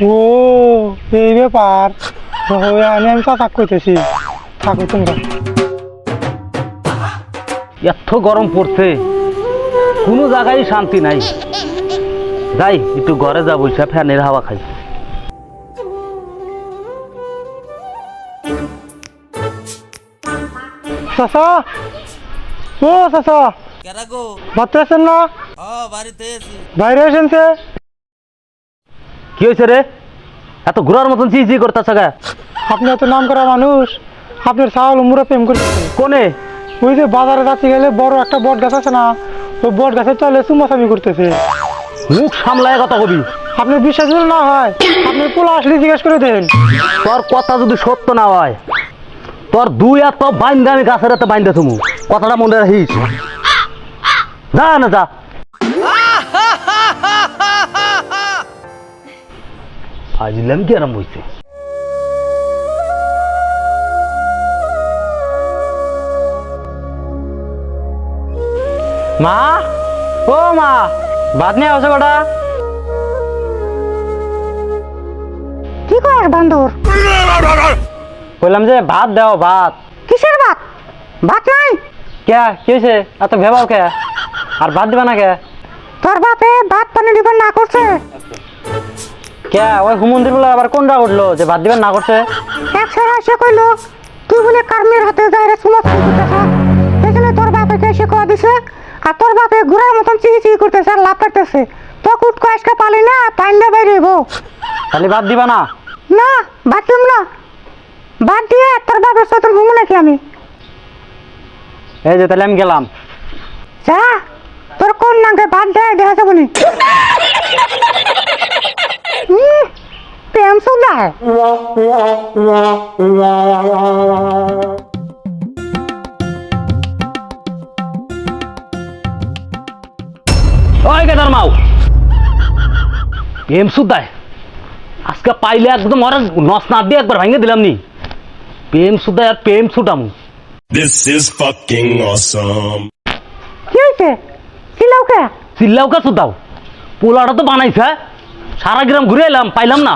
ও এই ব্যাপার আমি চাচাক কইতেছি থাকো তোমরা। এত গরম পড়ছে, কোনো জায়গায় শান্তি নাই। যাই একটু ঘরে যা বসে ফ্যানের হাওয়া খাই। চাচা, ও চাচা, বাচ্চা আছেন না? বাইরে এসেছে। কি হয়েছে রে? এত ঘোরার মতন চি চি করতেছ গা? আপনি এত নাম করা মানুষ, আপনার ছাগল মুড়ে প্রেম করতেছে। কোনে? ওই যে বাজারে যাচ্ছি গেলে বড় একটা বট গাছ আছে না, ওই বট গাছের চালে চুমাচামি করতেছে। মুখ সামলায় কথা কবি। আপনার বিশ্বাস যদি না হয় আপনার পোলা আসলে জিজ্ঞেস করে দেন। তোর কথা যদি সত্য না হয়, তোর দুই এত বাইন্দা আমি গাছের এত বাইন্দা তুমি কথাটা মনে রাখিস। যা না যা। ফাজিলাম কি আরম্ভ হয়েছে? মা, ও মা, ভাত নিয়ে আসো কটা। কি কর বান্দর? বললাম যে ভাত দাও, ভাত। কিসের ভাত? ভাত নাই। কে কি হয়েছে এত ভেবাও কে? আর ভাত দিবা না কে? তোর বাপে ভাত পানি দিবার না করছে। কে ওই হুমন্দির বলে আবার কোনটা উঠলো যে ভাত দিবেন না করছে? একসাথে এসে কইলো তুই বলে কার্মের হাতে যাই রে সুমত করতেছে, এই জন্য তোর বাপেকে এসে কয়া দিছে। আর তোর বাপে ঘুরার মতন চিহি চিহি করতেছে আর লাভ কাটতেছে। তো কুট কয়েসটা পালি না পাইন্দা বাইরে হইব। তাহলে ভাত দিবা না? না, ভাত দিব না। ভাত দিয়ে তোর বাপের সাথে ঘুমো নাকি আমি? এই যে তাহলে আমি গেলাম। যা, তোর কোন নাকে ভাত দেয় দেখা যাবো নি। প্রেম সুদার। ওই কেদার মাও প্রেম সুদায় আজকে পাইলে একদম ওরা নস না দিয়ে একবার ভেঙে দিলাম নি। প্রেম সুদায় আর প্রেম সুটামু। This is fucking awesome. কি হয়েছে? ছিলাও কে? চিল্লাও কা সুদাও, পোলাটা তো বানাইছে, সারা গ্রাম ঘুরে এলাম পাইলাম না।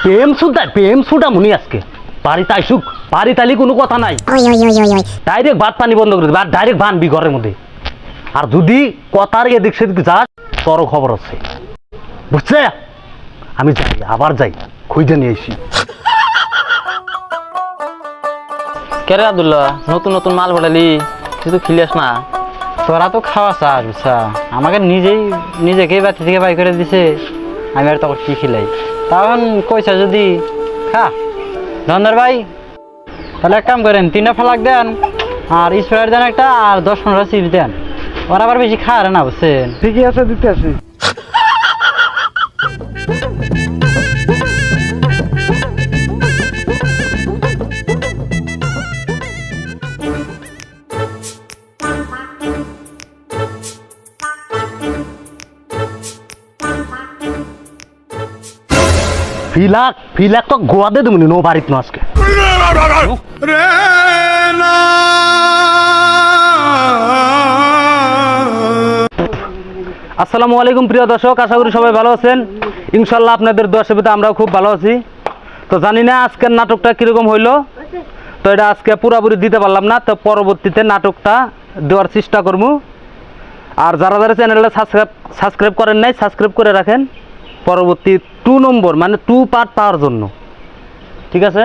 প্রেম সুদায় প্রেম সুটামুনি আজকে বাড়িতে আইসুক, বাড়ি তালি কোনো কথা নাই। ডাইরেক্ট ভাত পানি বন্ধ করে দিবি আর ডাইরেক্ট বানবি ঘরের মধ্যে। আর যদি কথার এদিক সেদিক যাস তোরও খবর আছে, বুঝছে? আমি যাই, আবার যাই, খুঁজে নিয়ে এসি। কেরে আব্দুল্লাহ, নতুন নতুন মাল বলালি, তুই তো খিলিস না। তোরা তো খাওয়া চাস বুঝছা, আমাকে নিজেকেই বাতি থেকে বাই করে দিছে, আমি আর তখন কি খিলাই। তখন কইছা যদি খা ধন্দর ভাই, তাহলে এক কাম করেন 3টা ফালাক দেন আর স্প্রাইট দেন একটা, আর 10-15টা চিপস দেন। ওরা আবার বেশি খাওয়ারে না বুঝছেন। ঠিকই আছে, দিতে আসি। ফিলাক তো গোয়া দে তুমি নো বাড়িত না আজকে। আসসালামু আলাইকুম প্রিয় দর্শক, আশা করি সবাই ভালো আছেন। ইনশাল্লাহ আপনাদের দোয়া সেবাতে আমরাও খুব ভালো আছি। তো জানি না আজকের নাটকটা কিরকম হইলো, তো এটা আজকে পুরোপুরি দিতে পারলাম না, তো পরবর্তীতে নাটকটা দেওয়ার চেষ্টা করবো। আর যারা যারা চ্যানেলটা সাবস্ক্রাইব করেন নাই সাবস্ক্রাইব করে রাখেন, পরবর্তী 2 নম্বর মানে 2 পার্ট পাওয়ার জন্য। ঠিক আছে।